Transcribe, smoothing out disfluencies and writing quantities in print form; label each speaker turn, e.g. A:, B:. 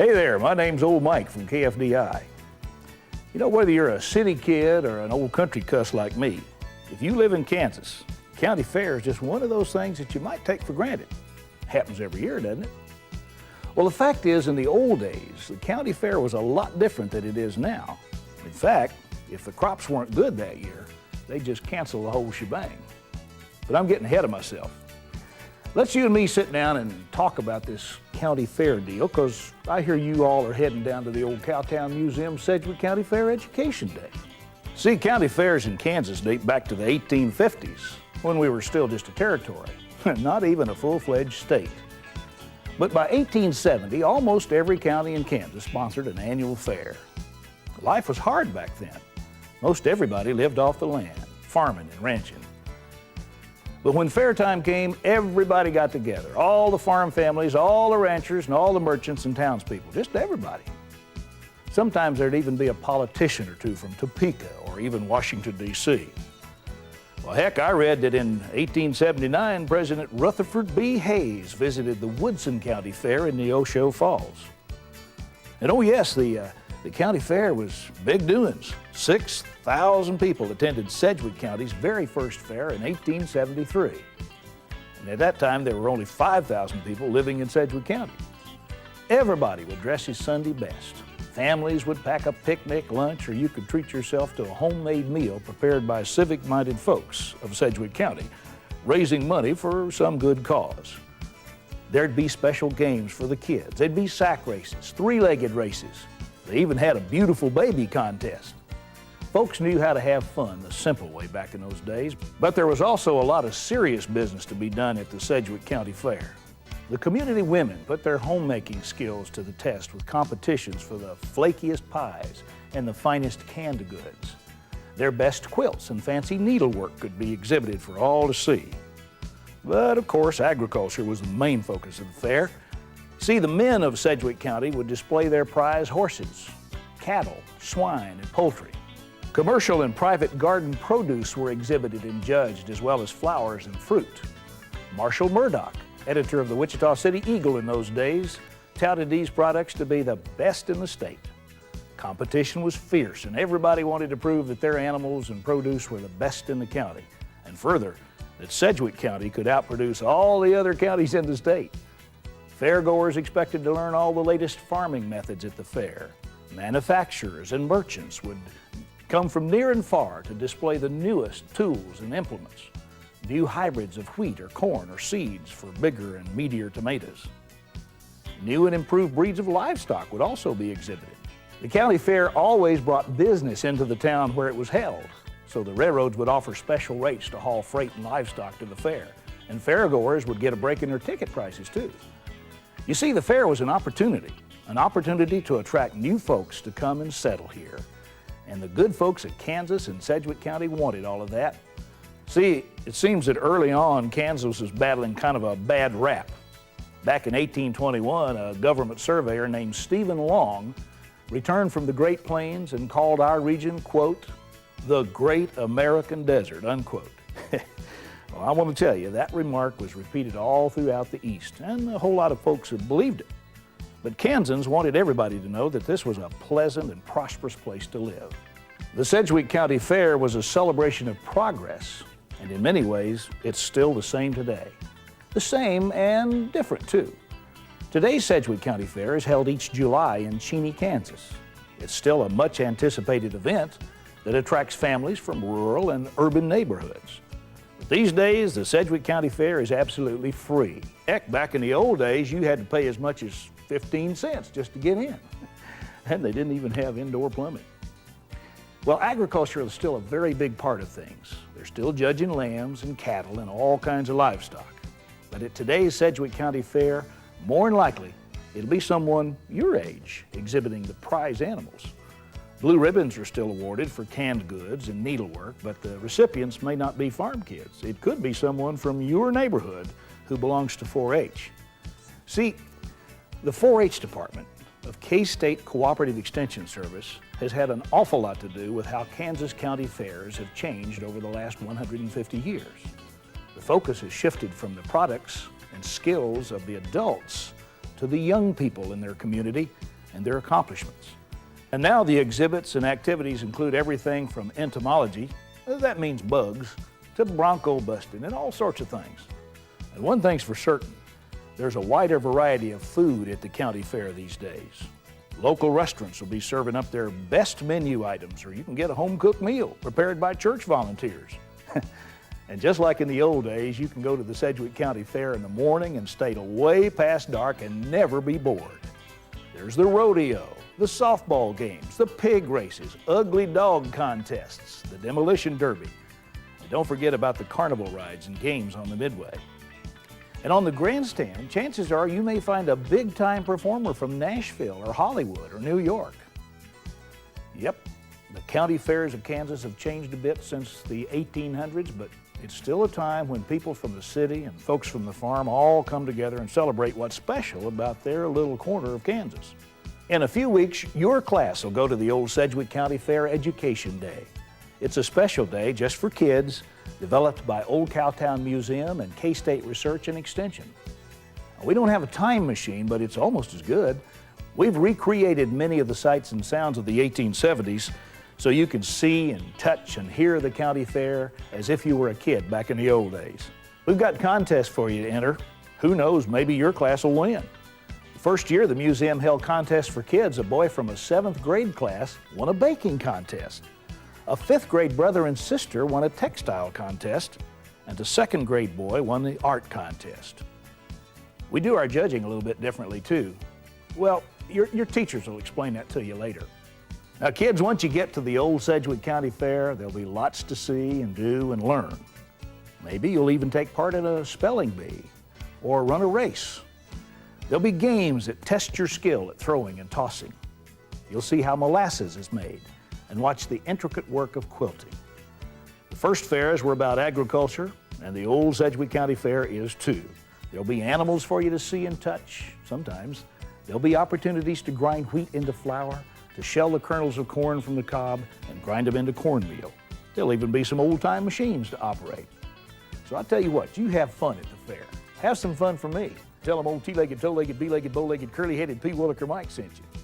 A: Hey there, my name's Old Mike from KFDI. You know, whether you're a city kid or an old country cuss like me, if you live in Kansas, county fair is just one of those things that you might take for granted. Happens every year, doesn't it? Well, the fact is, in the old days, the county fair was a lot different than it is now. In fact, if the crops weren't good that year, they just cancel the whole shebang. But I'm getting ahead of myself. Let's you and me sit down and talk about this county fair deal, because I hear you all are heading down to the old Cowtown Museum Sedgwick County Fair Education Day. See, county fairs in Kansas date back to the 1850s, when we were still just a territory, not even a full-fledged state. But by 1870, almost every county in Kansas sponsored an annual fair. Life was hard back then. Most everybody lived off the land, farming and ranching. But when fair time came, everybody got together. All the farm families, all the ranchers, and all the merchants and townspeople, just everybody. Sometimes there'd even be a politician or two from Topeka or even Washington, D.C. Well, heck, I read that in 1879, President Rutherford B. Hayes visited the Woodson County Fair in Neosho Falls. And oh yes, the county fair was big doings. 6,000 people attended Sedgwick County's very first fair in 1873. And at that time, there were only 5,000 people living in Sedgwick County. Everybody would dress his Sunday best. Families would pack a picnic, lunch, or you could treat yourself to a homemade meal prepared by civic-minded folks of Sedgwick County, raising money for some good cause. There'd be special games for the kids. There'd be sack races, three-legged races. They even had a beautiful baby contest. Folks knew how to have fun the simple way back in those days, but there was also a lot of serious business to be done at the Sedgwick County Fair. The community women put their homemaking skills to the test with competitions for the flakiest pies and the finest canned goods. Their best quilts and fancy needlework could be exhibited for all to see. But of course, agriculture was the main focus of the fair. See, the men of Sedgwick County would display their prize horses, cattle, swine, and poultry. Commercial and private garden produce were exhibited and judged, as well as flowers and fruit. Marshall Murdoch, editor of the Wichita City Eagle in those days, touted these products to be the best in the state. Competition was fierce, and everybody wanted to prove that their animals and produce were the best in the county, and further, that Sedgwick County could outproduce all the other counties in the state. Fairgoers expected to learn all the latest farming methods at the fair. Manufacturers and merchants would come from near and far to display the newest tools and implements, view hybrids of wheat or corn or seeds for bigger and meatier tomatoes. New and improved breeds of livestock would also be exhibited. The county fair always brought business into the town where it was held, so the railroads would offer special rates to haul freight and livestock to the fair, and fairgoers would get a break in their ticket prices too. You see, the fair was an opportunity to attract new folks to come and settle here. And the good folks of Kansas and Sedgwick County wanted all of that. See, it seems that early on, Kansas was battling kind of a bad rap. Back in 1821, a government surveyor named Stephen Long returned from the Great Plains and called our region, quote, the Great American Desert, unquote. Well, I want to tell you, that remark was repeated all throughout the East, and a whole lot of folks have believed it. But Kansans wanted everybody to know that this was a pleasant and prosperous place to live. The Sedgwick County Fair was a celebration of progress, and in many ways, it's still the same today. The same and different, too. Today's Sedgwick County Fair is held each July in Cheney, Kansas. It's still a much anticipated event that attracts families from rural and urban neighborhoods. But these days, the Sedgwick County Fair is absolutely free. Heck, back in the old days, you had to pay as much as 15 cents just to get in. And they didn't even have indoor plumbing. Well, agriculture is still a very big part of things. They're still judging lambs and cattle and all kinds of livestock. But at today's Sedgwick County Fair, more than likely, it'll be someone your age exhibiting the prize animals. Blue ribbons are still awarded for canned goods and needlework, but the recipients may not be farm kids. It could be someone from your neighborhood who belongs to 4-H. See, the 4-H department of K-State Cooperative Extension Service has had an awful lot to do with how Kansas County fairs have changed over the last 150 years. The focus has shifted from the products and skills of the adults to the young people in their community and their accomplishments. And now the exhibits and activities include everything from entomology, that means bugs, to bronco busting and all sorts of things. And one thing's for certain, there's a wider variety of food at the county fair these days. Local restaurants will be serving up their best menu items, or you can get a home-cooked meal prepared by church volunteers. And just like in the old days, you can go to the Sedgwick County Fair in the morning and stay till way past dark and never be bored. There's the rodeo, the softball games, the pig races, ugly dog contests, the demolition derby. And don't forget about the carnival rides and games on the Midway. And on the grandstand, chances are you may find a big-time performer from Nashville or Hollywood or New York. Yep, the county fairs of Kansas have changed a bit since the 1800s, but it's still a time when people from the city and folks from the farm all come together and celebrate what's special about their little corner of Kansas. In a few weeks, your class will go to the old Sedgwick County Fair Education Day. It's a special day just for kids, developed by Old Cowtown Museum and K-State Research and Extension. We don't have a time machine, but it's almost as good. We've recreated many of the sights and sounds of the 1870s so you can see and touch and hear the county fair as if you were a kid back in the old days. We've got contests for you to enter. Who knows, maybe your class will win. The first year the museum held contests for kids, a boy from a 7th grade class won a baking contest. A 5th grade brother and sister won a textile contest, and a 2nd grade boy won the art contest. We do our judging a little bit differently too. Well, your teachers will explain that to you later. Now kids, once you get to the old Sedgwick County Fair, there'll be lots to see and do and learn. Maybe you'll even take part in a spelling bee or run a race. There'll be games that test your skill at throwing and tossing. You'll see how molasses is made and watch the intricate work of quilting. The first fairs were about agriculture, and the old Sedgwick County Fair is too. There'll be animals for you to see and touch, sometimes. There'll be opportunities to grind wheat into flour, to shell the kernels of corn from the cob and grind them into cornmeal. There'll even be some old-time machines to operate. So I tell you what, you have fun at the fair. Have some fun for me. Tell them old T-legged, toe-legged, B-legged, bow-legged, curly-headed P. Williker Mike sent you.